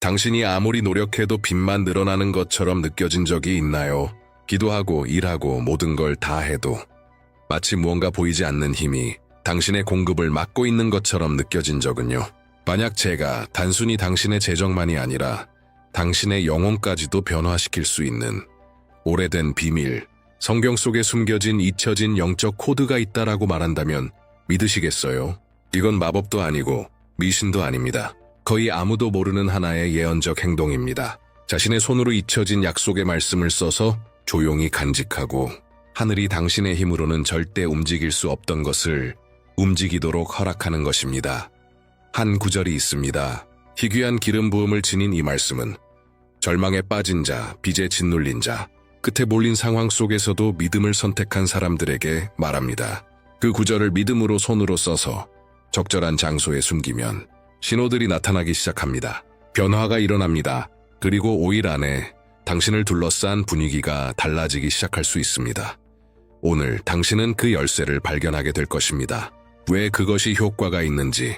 당신이 아무리 노력해도 빚만 늘어나는 것처럼 느껴진 적이 있나요? 기도하고 일하고 모든 걸 다 해도 마치 무언가 보이지 않는 힘이 당신의 공급을 막고 있는 것처럼 느껴진 적은요? 만약 제가 단순히 당신의 재정만이 아니라 당신의 영혼까지도 변화시킬 수 있는 오래된 비밀, 성경 속에 숨겨진 잊혀진 영적 코드가 있다라고 말한다면 믿으시겠어요? 이건 마법도 아니고 미신도 아닙니다. 거의 아무도 모르는 하나의 예언적 행동입니다. 자신의 손으로 잊혀진 약속의 말씀을 써서 조용히 간직하고 하늘이 당신의 힘으로는 절대 움직일 수 없던 것을 움직이도록 허락하는 것입니다. 한 구절이 있습니다. 희귀한 기름 부음을 지닌 이 말씀은 절망에 빠진 자, 빚에 짓눌린 자, 끝에 몰린 상황 속에서도 믿음을 선택한 사람들에게 말합니다. 그 구절을 믿음으로 손으로 써서 적절한 장소에 숨기면 신호들이 나타나기 시작합니다. 변화가 일어납니다. 그리고 5일 안에 당신을 둘러싼 분위기가 달라지기 시작할 수 있습니다. 오늘 당신은 그 열쇠를 발견하게 될 것입니다. 왜 그것이 효과가 있는지,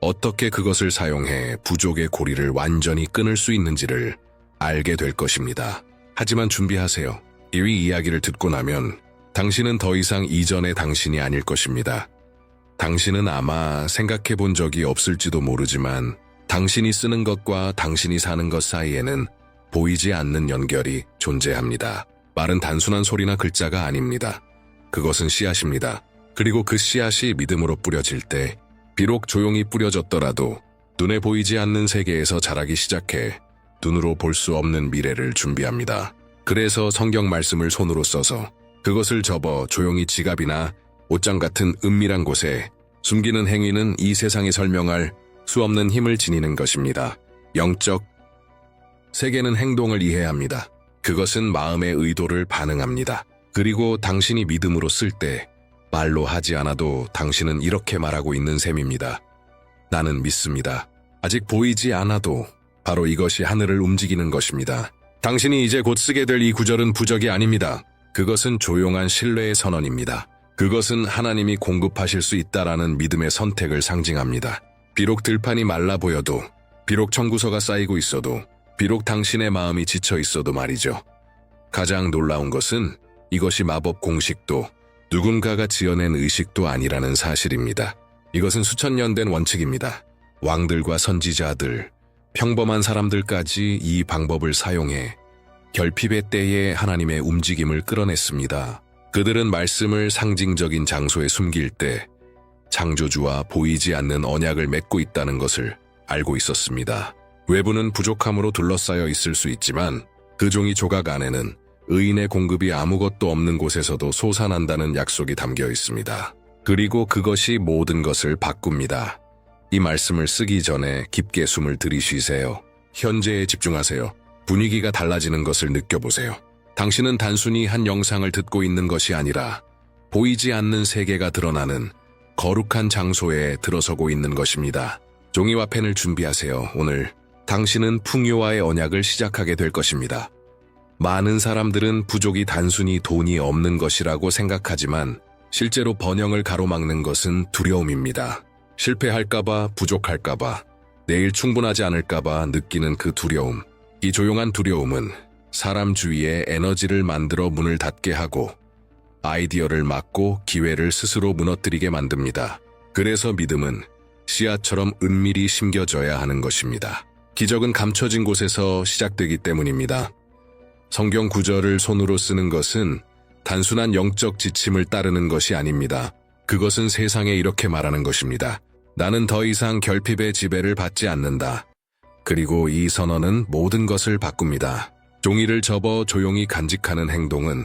어떻게 그것을 사용해 부족의 고리를 완전히 끊을 수 있는지를 알게 될 것입니다. 하지만 준비하세요. 이 이야기를 듣고 나면 당신은 더 이상 이전의 당신이 아닐 것입니다. 당신은 아마 생각해 본 적이 없을지도 모르지만 당신이 쓰는 것과 당신이 사는 것 사이에는 보이지 않는 연결이 존재합니다. 말은 단순한 소리나 글자가 아닙니다. 그것은 씨앗입니다. 그리고 그 씨앗이 믿음으로 뿌려질 때 비록 조용히 뿌려졌더라도 눈에 보이지 않는 세계에서 자라기 시작해 눈으로 볼 수 없는 미래를 준비합니다. 그래서 성경 말씀을 손으로 써서 그것을 접어 조용히 지갑이나 옷장 같은 은밀한 곳에 숨기는 행위는 이 세상이 설명할 수 없는 힘을 지니는 것입니다. 영적 세계는 행동을 이해합니다. 그것은 마음의 의도를 반응합니다. 그리고 당신이 믿음으로 쓸 때 말로 하지 않아도 당신은 이렇게 말하고 있는 셈입니다. 나는 믿습니다. 아직 보이지 않아도 바로 이것이 하늘을 움직이는 것입니다. 당신이 이제 곧 쓰게 될 이 구절은 부적이 아닙니다. 그것은 조용한 신뢰의 선언입니다. 그것은 하나님이 공급하실 수 있다라는 믿음의 선택을 상징합니다. 비록 들판이 말라 보여도, 비록 청구서가 쌓이고 있어도, 비록 당신의 마음이 지쳐 있어도 말이죠. 가장 놀라운 것은 이것이 마법 공식도 누군가가 지어낸 의식도 아니라는 사실입니다. 이것은 수천 년 된 원칙입니다. 왕들과 선지자들, 평범한 사람들까지 이 방법을 사용해 결핍의 때에 하나님의 움직임을 끌어냈습니다. 그들은 말씀을 상징적인 장소에 숨길 때 창조주와 보이지 않는 언약을 맺고 있다는 것을 알고 있었습니다. 외부는 부족함으로 둘러싸여 있을 수 있지만 그 종이 조각 안에는 의인의 공급이 아무것도 없는 곳에서도 솟아난다는 약속이 담겨 있습니다. 그리고 그것이 모든 것을 바꿉니다. 이 말씀을 쓰기 전에 깊게 숨을 들이쉬세요. 현재에 집중하세요. 분위기가 달라지는 것을 느껴보세요. 당신은 단순히 한 영상을 듣고 있는 것이 아니라 보이지 않는 세계가 드러나는 거룩한 장소에 들어서고 있는 것입니다. 종이와 펜을 준비하세요. 오늘 당신은 풍요와의 언약을 시작하게 될 것입니다. 많은 사람들은 부족이 단순히 돈이 없는 것이라고 생각하지만 실제로 번영을 가로막는 것은 두려움입니다. 실패할까봐, 부족할까봐, 내일 충분하지 않을까봐 느끼는 그 두려움. 이 조용한 두려움은 사람 주위에 에너지를 만들어 문을 닫게 하고 아이디어를 막고 기회를 스스로 무너뜨리게 만듭니다. 그래서 믿음은 씨앗처럼 은밀히 심겨져야 하는 것입니다. 기적은 감춰진 곳에서 시작되기 때문입니다. 성경 구절을 손으로 쓰는 것은 단순한 영적 지침을 따르는 것이 아닙니다. 그것은 세상에 이렇게 말하는 것입니다. 나는 더 이상 결핍의 지배를 받지 않는다. 그리고 이 선언은 모든 것을 바꿉니다. 종이를 접어 조용히 간직하는 행동은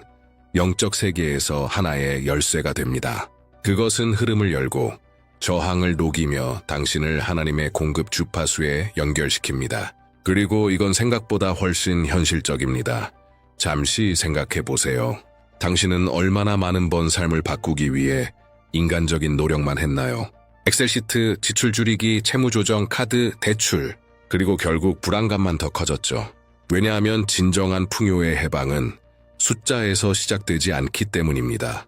영적 세계에서 하나의 열쇠가 됩니다. 그것은 흐름을 열고 저항을 녹이며 당신을 하나님의 공급 주파수에 연결시킵니다. 그리고 이건 생각보다 훨씬 현실적입니다. 잠시 생각해 보세요. 당신은 얼마나 많은 번 삶을 바꾸기 위해 인간적인 노력만 했나요? 엑셀 시트, 지출 줄이기, 채무 조정, 카드, 대출, 그리고 결국 불안감만 더 커졌죠. 왜냐하면 진정한 풍요의 해방은 숫자에서 시작되지 않기 때문입니다.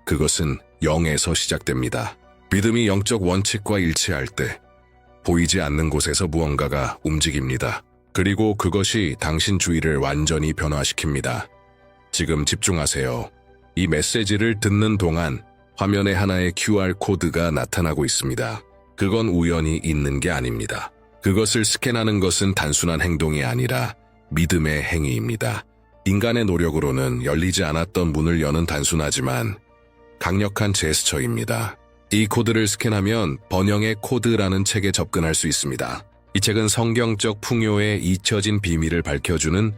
그것은 영에서 시작됩니다. 믿음이 영적 원칙과 일치할 때 보이지 않는 곳에서 무언가가 움직입니다. 그리고 그것이 당신 주위를 완전히 변화시킵니다. 지금 집중하세요. 이 메시지를 듣는 동안 화면에 하나의 QR코드가 나타나고 있습니다. 그건 우연히 있는 게 아닙니다. 그것을 스캔하는 것은 단순한 행동이 아니라 믿음의 행위입니다. 인간의 노력으로는 열리지 않았던 문을 여는 단순하지만 강력한 제스처입니다. 이 코드를 스캔하면 번영의 코드라는 책에 접근할 수 있습니다. 이 책은 성경적 풍요의 잊혀진 비밀을 밝혀주는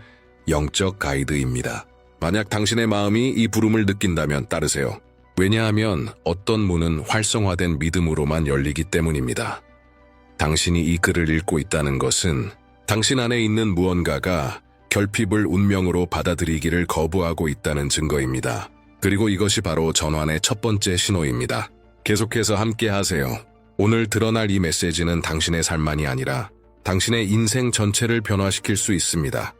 영적 가이드입니다. 만약 당신의 마음이 이 부름을 느낀다면 따르세요. 왜냐하면 어떤 문은 활성화된 믿음으로만 열리기 때문입니다. 당신이 이 글을 읽고 있다는 것은 당신 안에 있는 무언가가 결핍을 운명으로 받아들이기를 거부하고 있다는 증거입니다. 그리고 이것이 바로 전환의 첫 번째 신호입니다. 계속해서 함께 하세요. 오늘 드러날 이 메시지는 당신의 삶만이 아니라 당신의 인생 전체를 변화시킬 수 있습니다.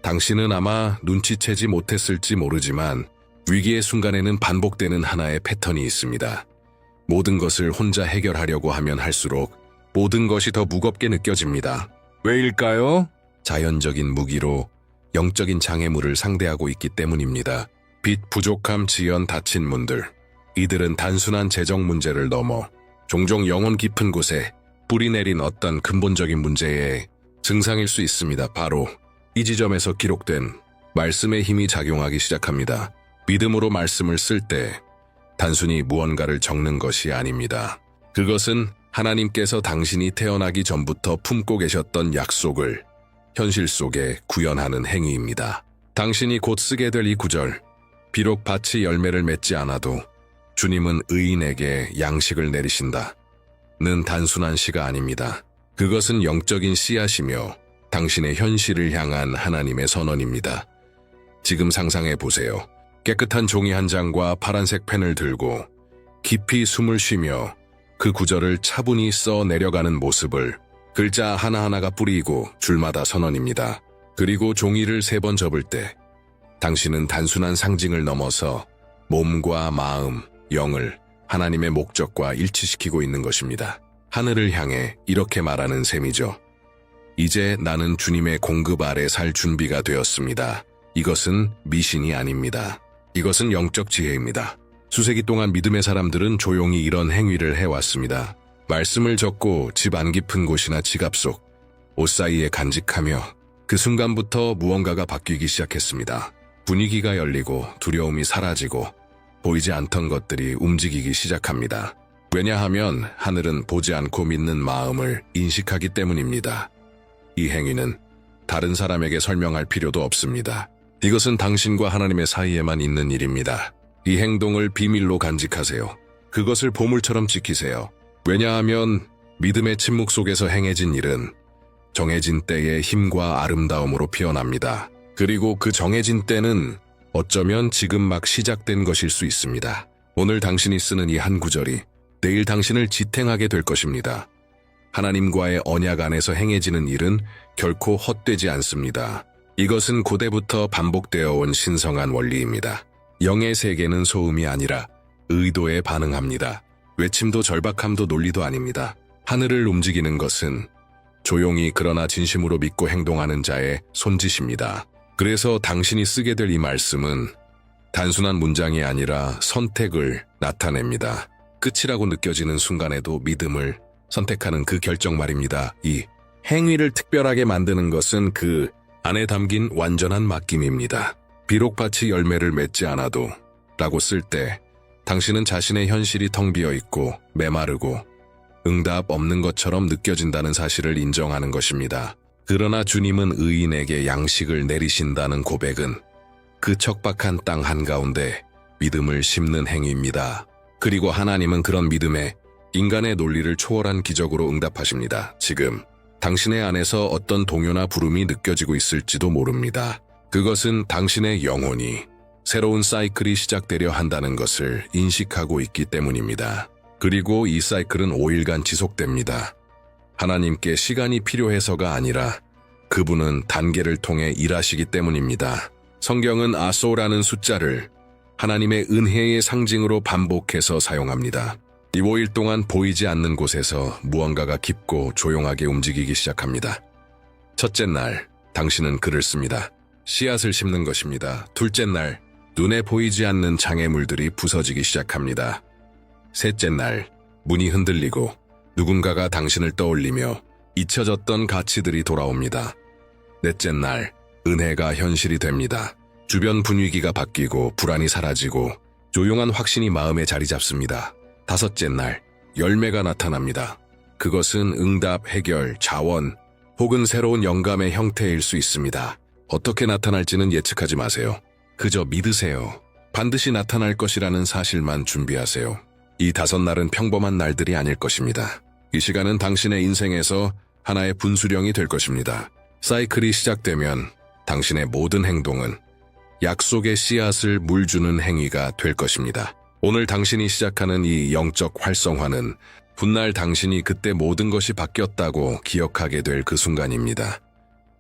당신은 아마 눈치채지 못했을지 모르지만 위기의 순간에는 반복되는 하나의 패턴이 있습니다. 모든 것을 혼자 해결하려고 하면 할수록 모든 것이 더 무겁게 느껴집니다. 왜일까요? 자연적인 무기로 영적인 장애물을 상대하고 있기 때문입니다. 빚, 부족함, 지연, 닫힌 문들. 이들은 단순한 재정 문제를 넘어 종종 영혼 깊은 곳에 뿌리 내린 어떤 근본적인 문제의 증상일 수 있습니다. 바로 이 지점에서 기록된 말씀의 힘이 작용하기 시작합니다. 믿음으로 말씀을 쓸 때 단순히 무언가를 적는 것이 아닙니다. 그것은 하나님께서 당신이 태어나기 전부터 품고 계셨던 약속을 현실 속에 구현하는 행위입니다. 당신이 곧 쓰게 될 이 구절, 비록 밭이 열매를 맺지 않아도 주님은 의인에게 양식을 내리신다. 는 단순한 시가 아닙니다. 그것은 영적인 씨앗이며 당신의 현실을 향한 하나님의 선언입니다. 지금 상상해 보세요. 깨끗한 종이 한 장과 파란색 펜을 들고 깊이 숨을 쉬며 그 구절을 차분히 써 내려가는 모습을 글자 하나하나가 뿌리이고 줄마다 선언입니다. 그리고 종이를 3번 접을 때 당신은 단순한 상징을 넘어서 몸과 마음, 영을 하나님의 목적과 일치시키고 있는 것입니다. 하늘을 향해 이렇게 말하는 셈이죠. 이제 나는 주님의 공급 아래 살 준비가 되었습니다. 이것은 미신이 아닙니다. 이것은 영적 지혜입니다. 수세기 동안 믿음의 사람들은 조용히 이런 행위를 해왔습니다. 말씀을 적고 집 안 깊은 곳이나 지갑 속, 옷 사이에 간직하며 그 순간부터 무언가가 바뀌기 시작했습니다. 분위기가 열리고 두려움이 사라지고 보이지 않던 것들이 움직이기 시작합니다. 왜냐하면 하늘은 보지 않고 믿는 마음을 인식하기 때문입니다. 이 행위는 다른 사람에게 설명할 필요도 없습니다. 이것은 당신과 하나님의 사이에만 있는 일입니다. 이 행동을 비밀로 간직하세요. 그것을 보물처럼 지키세요. 왜냐하면 믿음의 침묵 속에서 행해진 일은 정해진 때의 힘과 아름다움으로 피어납니다. 그리고 그 정해진 때는 어쩌면 지금 막 시작된 것일 수 있습니다. 오늘 당신이 쓰는 이 한 구절이 내일 당신을 지탱하게 될 것입니다. 하나님과의 언약 안에서 행해지는 일은 결코 헛되지 않습니다. 이것은 고대부터 반복되어 온 신성한 원리입니다. 영의 세계는 소음이 아니라 의도에 반응합니다. 외침도 절박함도 논리도 아닙니다. 하늘을 움직이는 것은 조용히 그러나 진심으로 믿고 행동하는 자의 손짓입니다. 그래서 당신이 쓰게 될 이 말씀은 단순한 문장이 아니라 선택을 나타냅니다. 끝이라고 느껴지는 순간에도 믿음을 선택하는 그 결정 말입니다. 이 행위를 특별하게 만드는 것은 그 안에 담긴 완전한 맡김입니다. 비록 밭이 열매를 맺지 않아도 라고 쓸 때 당신은 자신의 현실이 텅 비어 있고 메마르고 응답 없는 것처럼 느껴진다는 사실을 인정하는 것입니다. 그러나 주님은 의인에게 양식을 내리신다는 고백은 그 척박한 땅 한가운데 믿음을 심는 행위입니다. 그리고 하나님은 그런 믿음에 인간의 논리를 초월한 기적으로 응답하십니다. 지금 당신의 안에서 어떤 동요나 부름이 느껴지고 있을지도 모릅니다. 그것은 당신의 영혼이 새로운 사이클이 시작되려 한다는 것을 인식하고 있기 때문입니다. 그리고 이 사이클은 5일간 지속됩니다. 하나님께 시간이 필요해서가 아니라 그분은 단계를 통해 일하시기 때문입니다. 성경은 아소라는 숫자를 하나님의 은혜의 상징으로 반복해서 사용합니다. 이 5일 동안 보이지 않는 곳에서 무언가가 깊고 조용하게 움직이기 시작합니다. 첫째 날, 당신은 글을 씁니다. 씨앗을 심는 것입니다. 둘째 날, 눈에 보이지 않는 장애물들이 부서지기 시작합니다. 셋째 날, 문이 흔들리고 누군가가 당신을 떠올리며 잊혀졌던 가치들이 돌아옵니다. 넷째 날, 은혜가 현실이 됩니다. 주변 분위기가 바뀌고 불안이 사라지고 조용한 확신이 마음에 자리 잡습니다. 다섯째 날, 열매가 나타납니다. 그것은 응답, 해결, 자원, 혹은 새로운 영감의 형태일 수 있습니다. 어떻게 나타날지는 예측하지 마세요. 그저 믿으세요. 반드시 나타날 것이라는 사실만 준비하세요. 이 5날은 평범한 날들이 아닐 것입니다. 이 시간은 당신의 인생에서 하나의 분수령이 될 것입니다. 사이클이 시작되면 당신의 모든 행동은 약속의 씨앗을 물주는 행위가 될 것입니다. 오늘 당신이 시작하는 이 영적 활성화는 훗날 당신이 그때 모든 것이 바뀌었다고 기억하게 될 그 순간입니다.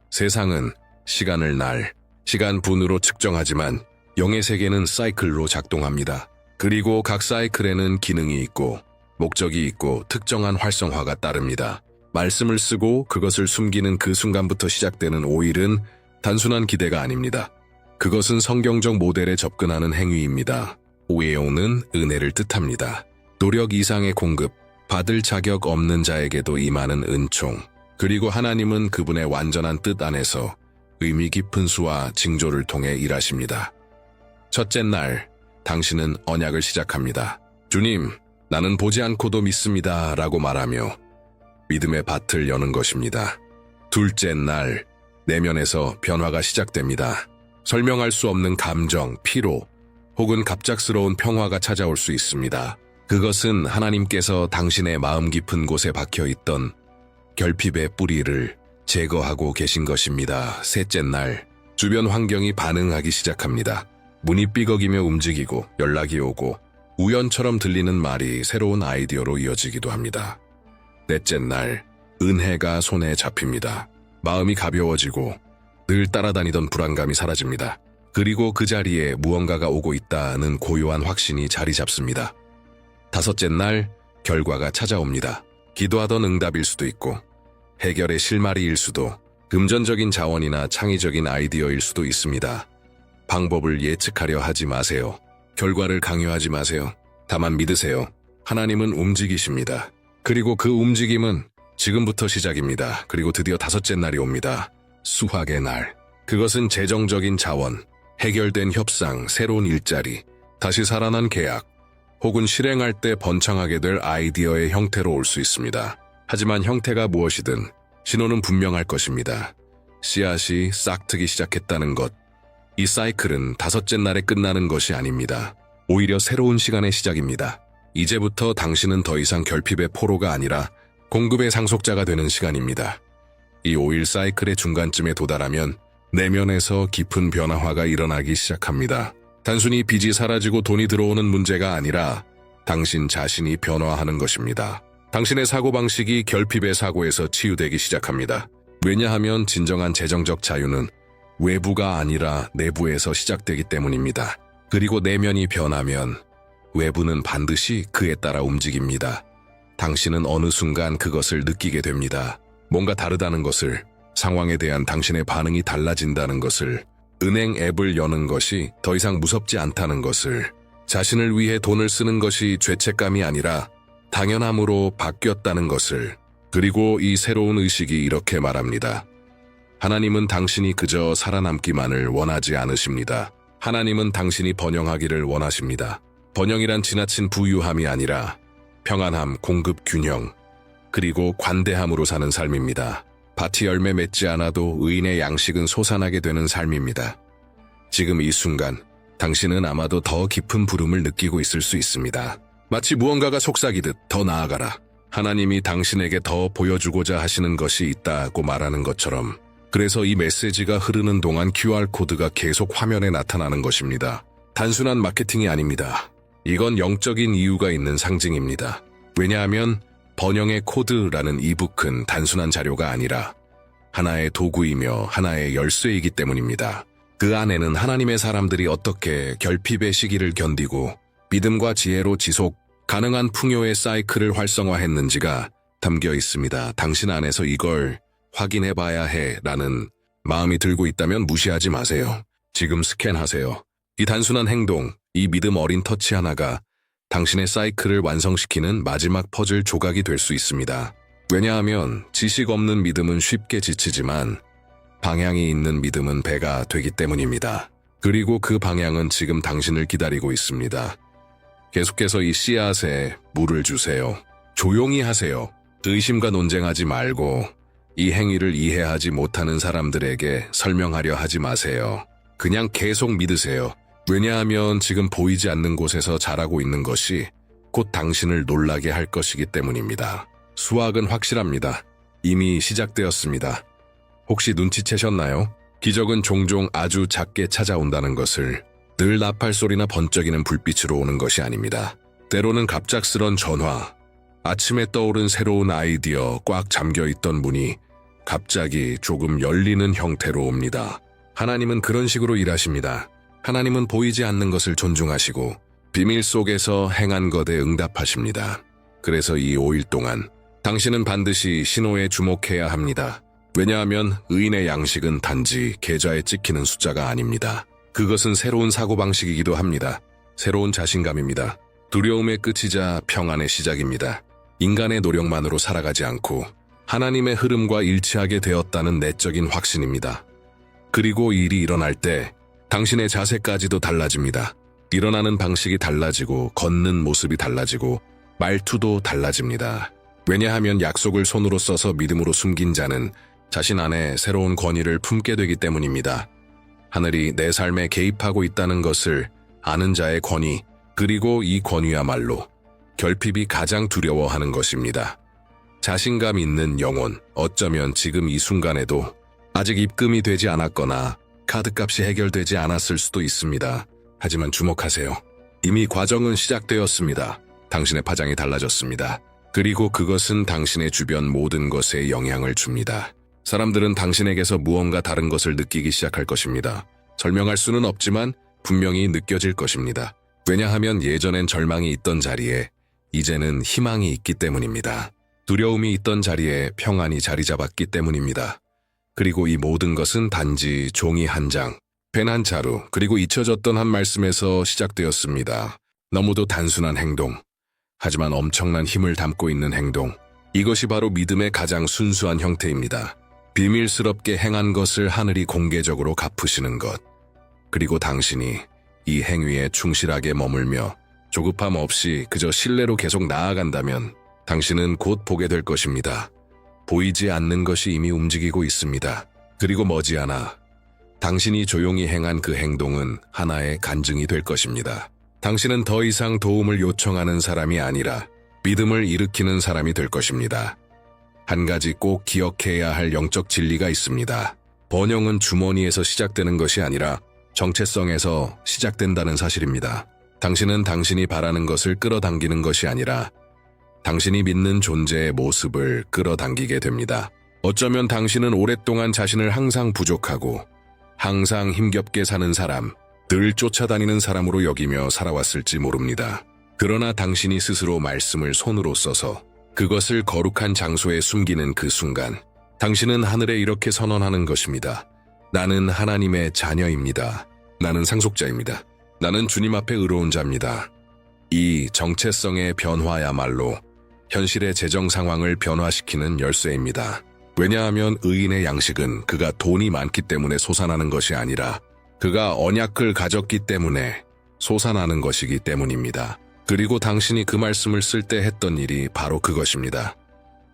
세상은 시간을 날, 시간분으로 측정하지만 영의 세계는 사이클로 작동합니다. 그리고 각 사이클에는 기능이 있고 목적이 있고 특정한 활성화가 따릅니다. 말씀을 쓰고 그것을 숨기는 그 순간부터 시작되는 5일은 단순한 기대가 아닙니다. 그것은 성경적 모델에 접근하는 행위입니다. 오에오는 은혜를 뜻합니다. 노력 이상의 공급, 받을 자격 없는 자에게도 임하는 은총, 그리고 하나님은 그분의 완전한 뜻 안에서 의미 깊은 수와 징조를 통해 일하십니다. 첫째 날, 당신은 언약을 시작합니다. 주님, 나는 보지 않고도 믿습니다 라고 말하며 믿음의 밭을 여는 것입니다. 둘째 날, 내면에서 변화가 시작됩니다. 설명할 수 없는 감정, 피로, 혹은 갑작스러운 평화가 찾아올 수 있습니다. 그것은 하나님께서 당신의 마음 깊은 곳에 박혀있던 결핍의 뿌리를 제거하고 계신 것입니다. 셋째 날, 주변 환경이 반응하기 시작합니다. 문이 삐걱이며 움직이고 연락이 오고 우연처럼 들리는 말이 새로운 아이디어로 이어지기도 합니다. 넷째 날, 은혜가 손에 잡힙니다. 마음이 가벼워지고 늘 따라다니던 불안감이 사라집니다. 그리고 그 자리에 무언가가 오고 있다는 고요한 확신이 자리 잡습니다. 다섯째 날, 결과가 찾아옵니다. 기도하던 응답일 수도 있고 해결의 실마리일 수도, 금전적인 자원이나 창의적인 아이디어일 수도 있습니다. 방법을 예측하려 하지 마세요. 결과를 강요하지 마세요. 다만 믿으세요. 하나님은 움직이십니다. 그리고 그 움직임은 지금부터 시작입니다. 그리고 드디어 다섯째 날이 옵니다. 수확의 날. 그것은 재정적인 자원, 해결된 협상, 새로운 일자리, 다시 살아난 계약, 혹은 실행할 때 번창하게 될 아이디어의 형태로 올 수 있습니다. 하지만 형태가 무엇이든 신호는 분명할 것입니다. 씨앗이 싹트기 시작했다는 것. 이 사이클은 다섯째 날에 끝나는 것이 아닙니다. 오히려 새로운 시간의 시작입니다. 이제부터 당신은 더 이상 결핍의 포로가 아니라 공급의 상속자가 되는 시간입니다. 이 5일 사이클의 중간쯤에 도달하면 내면에서 깊은 변화가 일어나기 시작합니다. 단순히 빚이 사라지고 돈이 들어오는 문제가 아니라 당신 자신이 변화하는 것입니다. 당신의 사고방식이 결핍의 사고에서 치유되기 시작합니다. 왜냐하면 진정한 재정적 자유는 외부가 아니라 내부에서 시작되기 때문입니다. 그리고 내면이 변하면 외부는 반드시 그에 따라 움직입니다. 당신은 어느 순간 그것을 느끼게 됩니다. 뭔가 다르다는 것을, 상황에 대한 당신의 반응이 달라진다는 것을, 은행 앱을 여는 것이 더 이상 무섭지 않다는 것을, 자신을 위해 돈을 쓰는 것이 죄책감이 아니라 당연함으로 바뀌었다는 것을. 그리고 이 새로운 의식이 이렇게 말합니다. 하나님은 당신이 그저 살아남기만을 원하지 않으십니다. 하나님은 당신이 번영하기를 원하십니다. 번영이란 지나친 부유함이 아니라 평안함, 공급 균형, 그리고 관대함으로 사는 삶입니다. 밭이 열매 맺지 않아도 의인의 양식은 솟아나게 되는 삶입니다. 지금 이 순간 당신은 아마도 더 깊은 부름을 느끼고 있을 수 있습니다. 마치 무언가가 속삭이듯 더 나아가라. 하나님이 당신에게 더 보여주고자 하시는 것이 있다고 말하는 것처럼. 그래서 이 메시지가 흐르는 동안 QR코드가 계속 화면에 나타나는 것입니다. 단순한 마케팅이 아닙니다. 이건 영적인 이유가 있는 상징입니다. 왜냐하면 번영의 코드라는 이북은 단순한 자료가 아니라 하나의 도구이며 하나의 열쇠이기 때문입니다. 그 안에는 하나님의 사람들이 어떻게 결핍의 시기를 견디고 믿음과 지혜로 지속 가능한 풍요의 사이클을 활성화했는지가 담겨 있습니다. 당신 안에서 이걸 확인해 봐야 해 라는 마음이 들고 있다면 무시하지 마세요. 지금 스캔하세요. 이 단순한 행동, 이 믿음 어린 터치 하나가 당신의 사이클을 완성시키는 마지막 퍼즐 조각이 될 수 있습니다. 왜냐하면 지식 없는 믿음은 쉽게 지치지만 방향이 있는 믿음은 배가 되기 때문입니다. 그리고 그 방향은 지금 당신을 기다리고 있습니다. 계속해서 이 씨앗에 물을 주세요. 조용히 하세요. 의심과 논쟁하지 말고 이 행위를 이해하지 못하는 사람들에게 설명하려 하지 마세요. 그냥 계속 믿으세요. 왜냐하면 지금 보이지 않는 곳에서 자라고 있는 것이 곧 당신을 놀라게 할 것이기 때문입니다. 수확은 확실합니다. 이미 시작되었습니다. 혹시 눈치채셨나요? 기적은 종종 아주 작게 찾아온다는 것을. 늘 나팔 소리나 번쩍이는 불빛으로 오는 것이 아닙니다. 때로는 갑작스런 전화, 아침에 떠오른 새로운 아이디어, 꽉 잠겨있던 문이 갑자기 조금 열리는 형태로 옵니다. 하나님은 그런 식으로 일하십니다. 하나님은 보이지 않는 것을 존중하시고 비밀 속에서 행한 것에 응답하십니다. 그래서 이 5일 동안 당신은 반드시 신호에 주목해야 합니다. 왜냐하면 의인의 양식은 단지 계좌에 찍히는 숫자가 아닙니다. 그것은 새로운 사고방식이기도 합니다. 새로운 자신감입니다. 두려움의 끝이자 평안의 시작입니다. 인간의 노력만으로 살아가지 않고 하나님의 흐름과 일치하게 되었다는 내적인 확신입니다. 그리고 이 일이 일어날 때 당신의 자세까지도 달라집니다. 일어나는 방식이 달라지고 걷는 모습이 달라지고 말투도 달라집니다. 왜냐하면 약속을 손으로 써서 믿음으로 숨긴 자는 자신 안에 새로운 권위를 품게 되기 때문입니다. 하늘이 내 삶에 개입하고 있다는 것을 아는 자의 권위, 그리고 이 권위야말로 결핍이 가장 두려워하는 것입니다. 자신감 있는 영혼, 어쩌면 지금 이 순간에도 아직 입금이 되지 않았거나 카드값이 해결되지 않았을 수도 있습니다. 하지만 주목하세요. 이미 과정은 시작되었습니다. 당신의 파장이 달라졌습니다. 그리고 그것은 당신의 주변 모든 것에 영향을 줍니다. 사람들은 당신에게서 무언가 다른 것을 느끼기 시작할 것입니다. 설명할 수는 없지만 분명히 느껴질 것입니다. 왜냐하면 예전엔 절망이 있던 자리에 이제는 희망이 있기 때문입니다. 두려움이 있던 자리에 평안이 자리 잡았기 때문입니다. 그리고 이 모든 것은 단지 종이 한 장, 펜 한 자루, 그리고 잊혀졌던 한 말씀에서 시작되었습니다. 너무도 단순한 행동, 하지만 엄청난 힘을 담고 있는 행동. 이것이 바로 믿음의 가장 순수한 형태입니다. 비밀스럽게 행한 것을 하늘이 공개적으로 갚으시는 것. 그리고 당신이 이 행위에 충실하게 머물며 조급함 없이 그저 신뢰로 계속 나아간다면 당신은 곧 보게 될 것입니다. 보이지 않는 것이 이미 움직이고 있습니다. 그리고 머지않아 당신이 조용히 행한 그 행동은 하나의 간증이 될 것입니다. 당신은 더 이상 도움을 요청하는 사람이 아니라 믿음을 일으키는 사람이 될 것입니다. 한 가지 꼭 기억해야 할 영적 진리가 있습니다. 번영은 주머니에서 시작되는 것이 아니라 정체성에서 시작된다는 사실입니다. 당신은 당신이 바라는 것을 끌어당기는 것이 아니라 당신이 믿는 존재의 모습을 끌어당기게 됩니다. 어쩌면 당신은 오랫동안 자신을 항상 부족하고 항상 힘겹게 사는 사람, 늘 쫓아다니는 사람으로 여기며 살아왔을지 모릅니다. 그러나 당신이 스스로 말씀을 손으로 써서 그것을 거룩한 장소에 숨기는 그 순간, 당신은 하늘에 이렇게 선언하는 것입니다. 나는 하나님의 자녀입니다. 나는 상속자입니다. 나는 주님 앞에 의로운 자입니다. 이 정체성의 변화야말로 현실의 재정 상황을 변화시키는 열쇠입니다. 왜냐하면 의인의 양식은 그가 돈이 많기 때문에 솟아나는 것이 아니라 그가 언약을 가졌기 때문에 솟아나는 것이기 때문입니다. 그리고 당신이 그 말씀을 쓸 때 했던 일이 바로 그것입니다.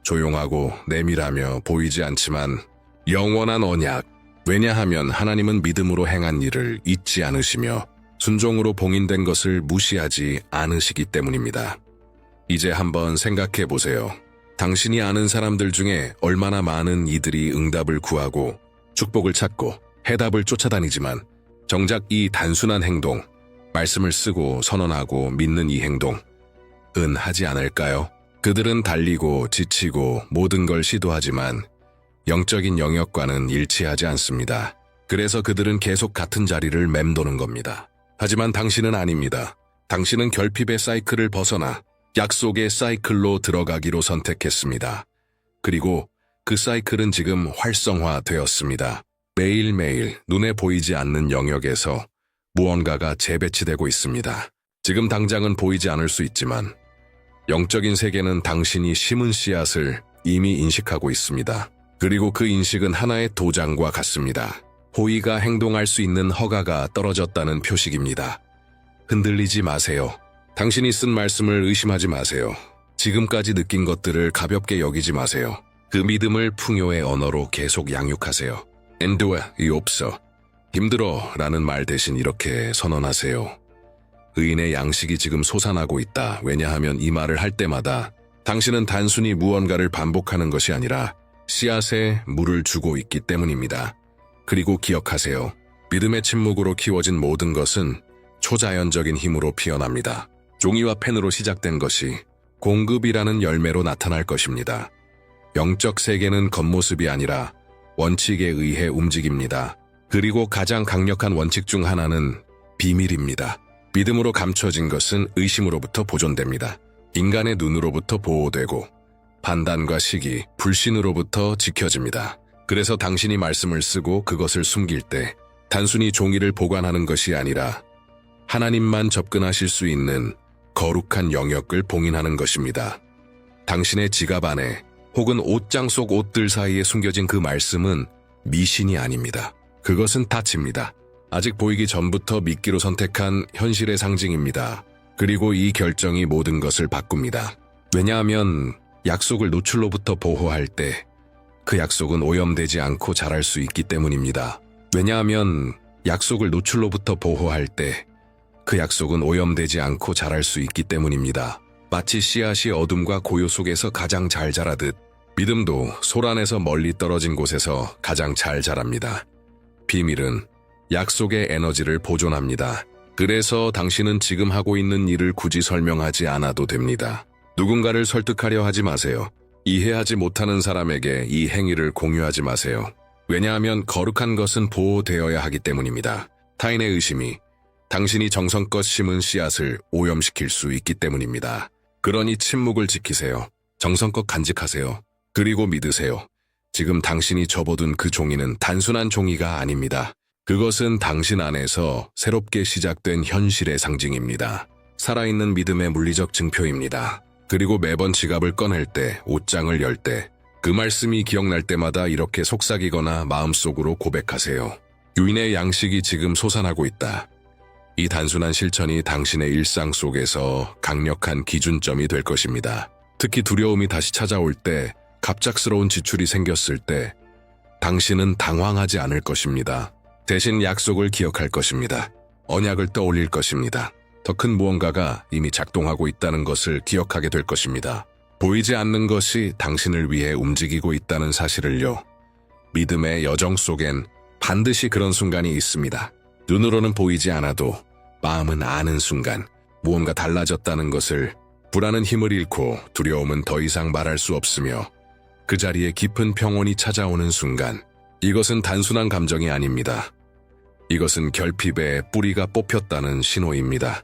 조용하고 내밀하며 보이지 않지만 영원한 언약. 왜냐하면 하나님은 믿음으로 행한 일을 잊지 않으시며 순종으로 봉인된 것을 무시하지 않으시기 때문입니다. 이제 한번 생각해 보세요. 당신이 아는 사람들 중에 얼마나 많은 이들이 응답을 구하고 축복을 찾고 해답을 쫓아다니지만 정작 이 단순한 행동, 말씀을 쓰고 선언하고 믿는 이 행동은 하지 않을까요? 그들은 달리고 지치고 모든 걸 시도하지만 영적인 영역과는 일치하지 않습니다. 그래서 그들은 계속 같은 자리를 맴도는 겁니다. 하지만 당신은 아닙니다. 당신은 결핍의 사이클을 벗어나 약속의 사이클로 들어가기로 선택했습니다. 그리고 그 사이클은 지금 활성화되었습니다. 매일매일 눈에 보이지 않는 영역에서 무언가가 재배치되고 있습니다. 지금 당장은 보이지 않을 수 있지만 영적인 세계는 당신이 심은 씨앗을 이미 인식하고 있습니다. 그리고 그 인식은 하나의 도장과 같습니다. 호의가 행동할 수 있는 허가가 떨어졌다는 표식입니다. 흔들리지 마세요. 당신이 쓴 말씀을 의심하지 마세요. 지금까지 느낀 것들을 가볍게 여기지 마세요. 그 믿음을 풍요의 언어로 계속 양육하세요. 엔두어이 없어. 힘들어 라는 말 대신 이렇게 선언하세요. 의인의 양식이 지금 솟아나고 있다. 왜냐하면 이 말을 할 때마다 당신은 단순히 무언가를 반복하는 것이 아니라 씨앗에 물을 주고 있기 때문입니다. 그리고 기억하세요. 믿음의 침묵으로 키워진 모든 것은 초자연적인 힘으로 피어납니다. 종이와 펜으로 시작된 것이 공급이라는 열매로 나타날 것입니다. 영적 세계는 겉모습이 아니라 원칙에 의해 움직입니다. 그리고 가장 강력한 원칙 중 하나는 비밀입니다. 믿음으로 감춰진 것은 의심으로부터 보존됩니다. 인간의 눈으로부터 보호되고 판단과 시기, 불신으로부터 지켜집니다. 그래서 당신이 말씀을 쓰고 그것을 숨길 때 단순히 종이를 보관하는 것이 아니라 하나님만 접근하실 수 있는 거룩한 영역을 봉인하는 것입니다. 당신의 지갑 안에 혹은 옷장 속 옷들 사이에 숨겨진 그 말씀은 미신이 아닙니다. 그것은 타치입니다. 아직 보이기 전부터 믿기로 선택한 현실의 상징입니다. 그리고 이 결정이 모든 것을 바꿉니다. 왜냐하면 약속을 노출로부터 보호할 때 그 약속은 오염되지 않고 자랄 수 있기 때문입니다. 왜냐하면 약속을 노출로부터 보호할 때 그 약속은 오염되지 않고 자랄 수 있기 때문입니다. 마치 씨앗이 어둠과 고요 속에서 가장 잘 자라듯 믿음도 소란에서 멀리 떨어진 곳에서 가장 잘 자랍니다. 비밀은 약속의 에너지를 보존합니다. 그래서 당신은 지금 하고 있는 일을 굳이 설명하지 않아도 됩니다. 누군가를 설득하려 하지 마세요. 이해하지 못하는 사람에게 이 행위를 공유하지 마세요. 왜냐하면 거룩한 것은 보호되어야 하기 때문입니다. 타인의 의심이 당신이 정성껏 심은 씨앗을 오염시킬 수 있기 때문입니다. 그러니 침묵을 지키세요. 정성껏 간직하세요. 그리고 믿으세요. 지금 당신이 접어둔 그 종이는 단순한 종이가 아닙니다. 그것은 당신 안에서 새롭게 시작된 현실의 상징입니다. 살아있는 믿음의 물리적 증표입니다. 그리고 매번 지갑을 꺼낼 때, 옷장을 열 때, 그 말씀이 기억날 때마다 이렇게 속삭이거나 마음속으로 고백하세요. 유인의 양식이 지금 솟아나고 있다. 이 단순한 실천이 당신의 일상 속에서 강력한 기준점이 될 것입니다. 특히 두려움이 다시 찾아올 때, 갑작스러운 지출이 생겼을 때, 당신은 당황하지 않을 것입니다. 대신 약속을 기억할 것입니다. 언약을 떠올릴 것입니다. 더 큰 무언가가 이미 작동하고 있다는 것을 기억하게 될 것입니다. 보이지 않는 것이 당신을 위해 움직이고 있다는 사실을요. 믿음의 여정 속엔 반드시 그런 순간이 있습니다. 눈으로는 보이지 않아도 마음은 아는 순간, 무언가 달라졌다는 것을, 불안은 힘을 잃고 두려움은 더 이상 말할 수 없으며 그 자리에 깊은 평온이 찾아오는 순간, 이것은 단순한 감정이 아닙니다. 이것은 결핍의 뿌리가 뽑혔다는 신호입니다.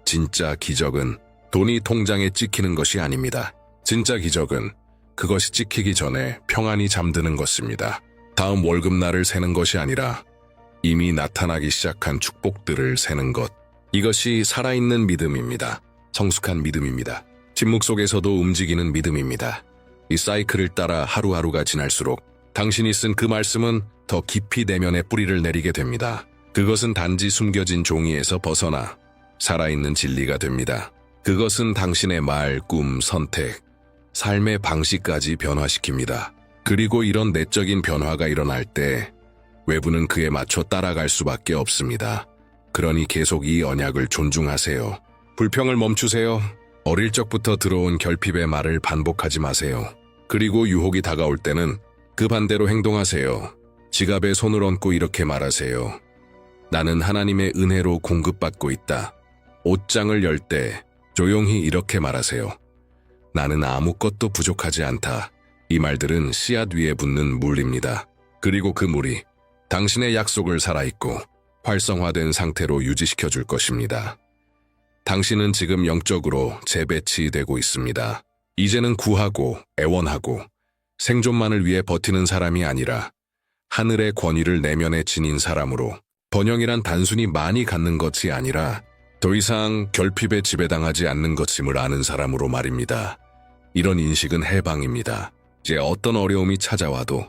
진짜 기적은 돈이 통장에 찍히는 것이 아닙니다. 진짜 기적은 그것이 찍히기 전에 평안이 잠드는 것입니다. 다음 월급날을 세는 것이 아니라 이미 나타나기 시작한 축복들을 세는 것. 이것이 살아있는 믿음입니다. 성숙한 믿음입니다. 침묵 속에서도 움직이는 믿음입니다. 이 사이클을 따라 하루하루가 지날수록 당신이 쓴 그 말씀은 더 깊이 내면에 뿌리를 내리게 됩니다. 그것은 단지 숨겨진 종이에서 벗어나 살아있는 진리가 됩니다. 그것은 당신의 말, 꿈, 선택, 삶의 방식까지 변화시킵니다. 그리고 이런 내적인 변화가 일어날 때 외부는 그에 맞춰 따라갈 수밖에 없습니다. 그러니 계속 이 언약을 존중하세요. 불평을 멈추세요. 어릴 적부터 들어온 결핍의 말을 반복하지 마세요. 그리고 유혹이 다가올 때는 그 반대로 행동하세요. 지갑에 손을 얹고 이렇게 말하세요. 나는 하나님의 은혜로 공급받고 있다. 옷장을 열 때 조용히 이렇게 말하세요. 나는 아무것도 부족하지 않다. 이 말들은 씨앗 위에 붙는 물입니다. 그리고 그 물이 당신의 약속을 살아있고 활성화된 상태로 유지시켜 줄 것입니다. 당신은 지금 영적으로 재배치되고 있습니다. 이제는 구하고 애원하고 생존만을 위해 버티는 사람이 아니라 하늘의 권위를 내면에 지닌 사람으로, 번영이란 단순히 많이 갖는 것이 아니라 더 이상 결핍에 지배당하지 않는 것임을 아는 사람으로 말입니다. 이런 인식은 해방입니다. 이제 어떤 어려움이 찾아와도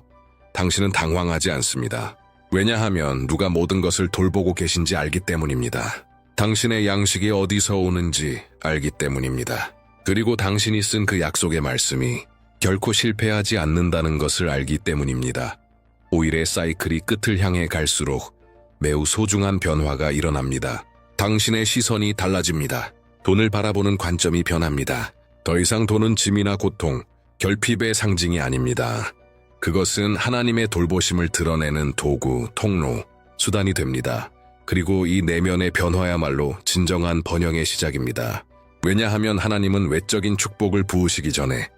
당신은 당황하지 않습니다. 왜냐하면 누가 모든 것을 돌보고 계신지 알기 때문입니다. 당신의 양식이 어디서 오는지 알기 때문입니다. 그리고 당신이 쓴 그 약속의 말씀이 결코 실패하지 않는다는 것을 알기 때문입니다. 오일의 사이클이 끝을 향해 갈수록 매우 소중한 변화가 일어납니다. 당신의 시선이 달라집니다. 돈을 바라보는 관점이 변합니다. 더 이상 돈은 짐이나 고통, 결핍의 상징이 아닙니다. 그것은 하나님의 돌보심을 드러내는 도구, 통로, 수단이 됩니다. 그리고 이 내면의 변화야말로 진정한 번영의 시작입니다. 왜냐하면 하나님은 외적인 축복을 부으시기 전에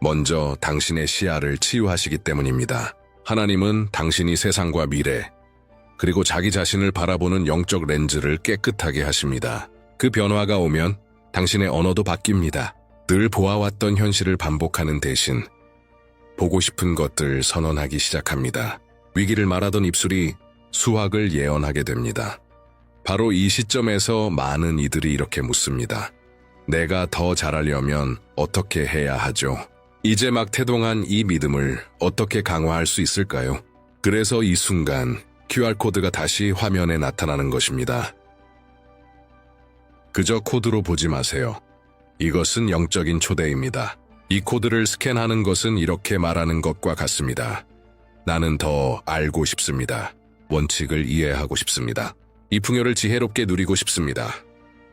먼저 당신의 시야를 치유하시기 때문입니다. 하나님은 당신이 세상과 미래, 그리고 자기 자신을 바라보는 영적 렌즈를 깨끗하게 하십니다. 그 변화가 오면 당신의 언어도 바뀝니다. 늘 보아왔던 현실을 반복하는 대신 보고 싶은 것들 선언하기 시작합니다. 위기를 말하던 입술이 수확을 예언하게 됩니다. 바로 이 시점에서 많은 이들이 이렇게 묻습니다. 내가 더 잘하려면 어떻게 해야 하죠? 이제 막 태동한 이 믿음을 어떻게 강화할 수 있을까요? 그래서 이 순간 QR코드가 다시 화면에 나타나는 것입니다. 그저 코드로 보지 마세요. 이것은 영적인 초대입니다. 이 코드를 스캔하는 것은 이렇게 말하는 것과 같습니다. 나는 더 알고 싶습니다. 원칙을 이해하고 싶습니다. 이 풍요를 지혜롭게 누리고 싶습니다.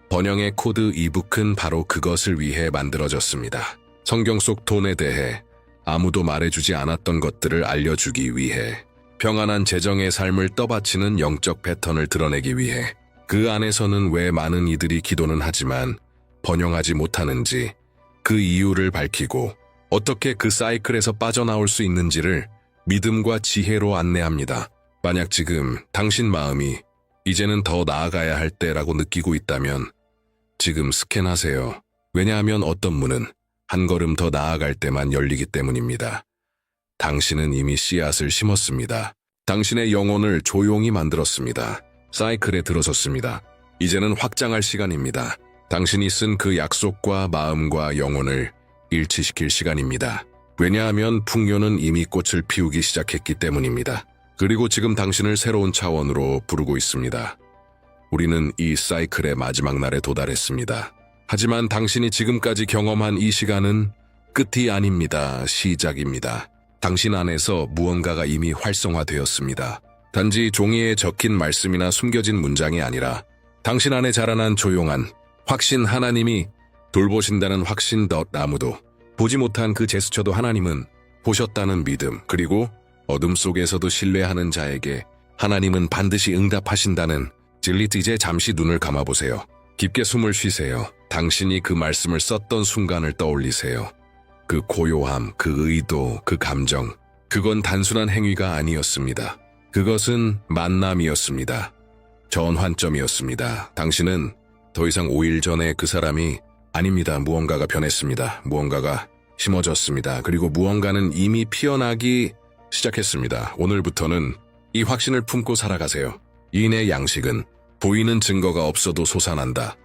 번영의 코드 이북은 바로 그것을 위해 만들어졌습니다. 성경 속 돈에 대해 아무도 말해주지 않았던 것들을 알려주기 위해, 평안한 재정의 삶을 떠받치는 영적 패턴을 드러내기 위해, 그 안에서는 왜 많은 이들이 기도는 하지만 번영하지 못하는지, 그 이유를 밝히고 어떻게 그 사이클에서 빠져나올 수 있는지를 믿음과 지혜로 안내합니다. 만약 지금 당신 마음이 이제는 더 나아가야 할 때라고 느끼고 있다면 지금 스캔하세요. 왜냐하면 어떤 문은 한 걸음 더 나아갈 때만 열리기 때문입니다. 당신은 이미 씨앗을 심었습니다. 당신의 영혼을 조용히 만들었습니다. 사이클에 들어섰습니다. 이제는 확장할 시간입니다. 당신이 쓴 그 약속과 마음과 영혼을 일치시킬 시간입니다. 왜냐하면 풍요는 이미 꽃을 피우기 시작했기 때문입니다. 그리고 지금 당신을 새로운 차원으로 부르고 있습니다. 우리는 이 사이클의 마지막 날에 도달했습니다. 하지만 당신이 지금까지 경험한 이 시간은 끝이 아닙니다. 시작입니다. 당신 안에서 무언가가 이미 활성화되었습니다. 단지 종이에 적힌 말씀이나 숨겨진 문장이 아니라 당신 안에 자라난 조용한 확신, 하나님이 돌보신다는 확신. 아무도 보지 못한 그 제스처도 하나님은 보셨다는 믿음, 그리고 어둠 속에서도 신뢰하는 자에게 하나님은 반드시 응답하신다는 진리. 이제 잠시 눈을 감아보세요. 깊게 숨을 쉬세요. 당신이 그 말씀을 썼던 순간을 떠올리세요. 그 고요함, 그 의도, 그 감정, 그건 단순한 행위가 아니었습니다. 그것은 만남이었습니다. 전환점이었습니다. 당신은 더 이상 5일 전에 그 사람이 아닙니다. 무언가가 변했습니다. 무언가가 심어졌습니다. 그리고 무언가는 이미 피어나기 시작했습니다. 오늘부터는 이 확신을 품고 살아가세요. 인의 양식은 보이는 증거가 없어도 솟아난다.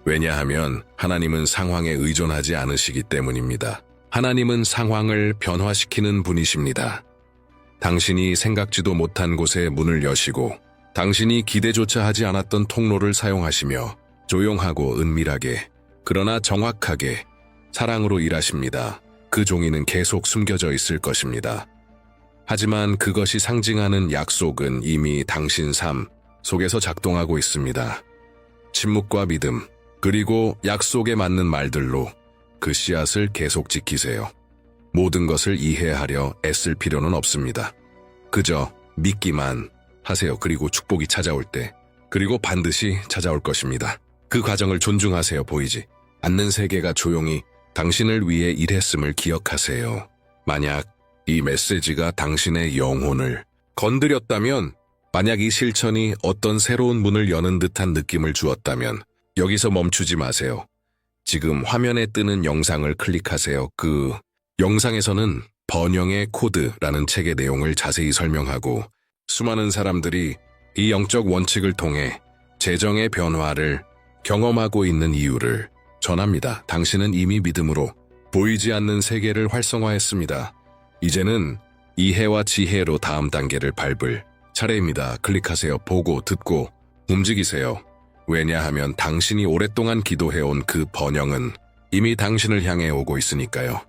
왜냐하면 하나님은 상황에 의존하지 않으시기 때문입니다. 하나님은 상황을 변화시키는 분이십니다. 당신이 생각지도 못한 곳에 문을 여시고 당신이 기대조차 하지 않았던 통로를 사용하시며 조용하고 은밀하게, 그러나 정확하게 사랑으로 일하십니다. 그 종이는 계속 숨겨져 있을 것입니다. 하지만 그것이 상징하는 약속은 이미 당신 삶 속에서 작동하고 있습니다. 침묵과 믿음, 그리고 약속에 맞는 말들로 그 씨앗을 계속 지키세요. 모든 것을 이해하려 애쓸 필요는 없습니다. 그저 믿기만 하세요. 그리고 축복이 찾아올 때, 그리고 반드시 찾아올 것입니다. 그 과정을 존중하세요. 보이지 않는 세계가 조용히 당신을 위해 일했음을 기억하세요. 만약 이 메시지가 당신의 영혼을 건드렸다면, 만약 이 실천이 어떤 새로운 문을 여는 듯한 느낌을 주었다면, 여기서 멈추지 마세요. 지금 화면에 뜨는 영상을 클릭하세요. 그 영상에서는 번영의 코드라는 책의 내용을 자세히 설명하고 수많은 사람들이 이 영적 원칙을 통해 재정의 변화를 경험하고 있는 이유를 전합니다. 당신은 이미 믿음으로 보이지 않는 세계를 활성화했습니다. 이제는 이해와 지혜로 다음 단계를 밟을 차례입니다. 클릭하세요. 보고, 듣고, 움직이세요. 왜냐하면 당신이 오랫동안 기도해온 그 번영은 이미 당신을 향해 오고 있으니까요.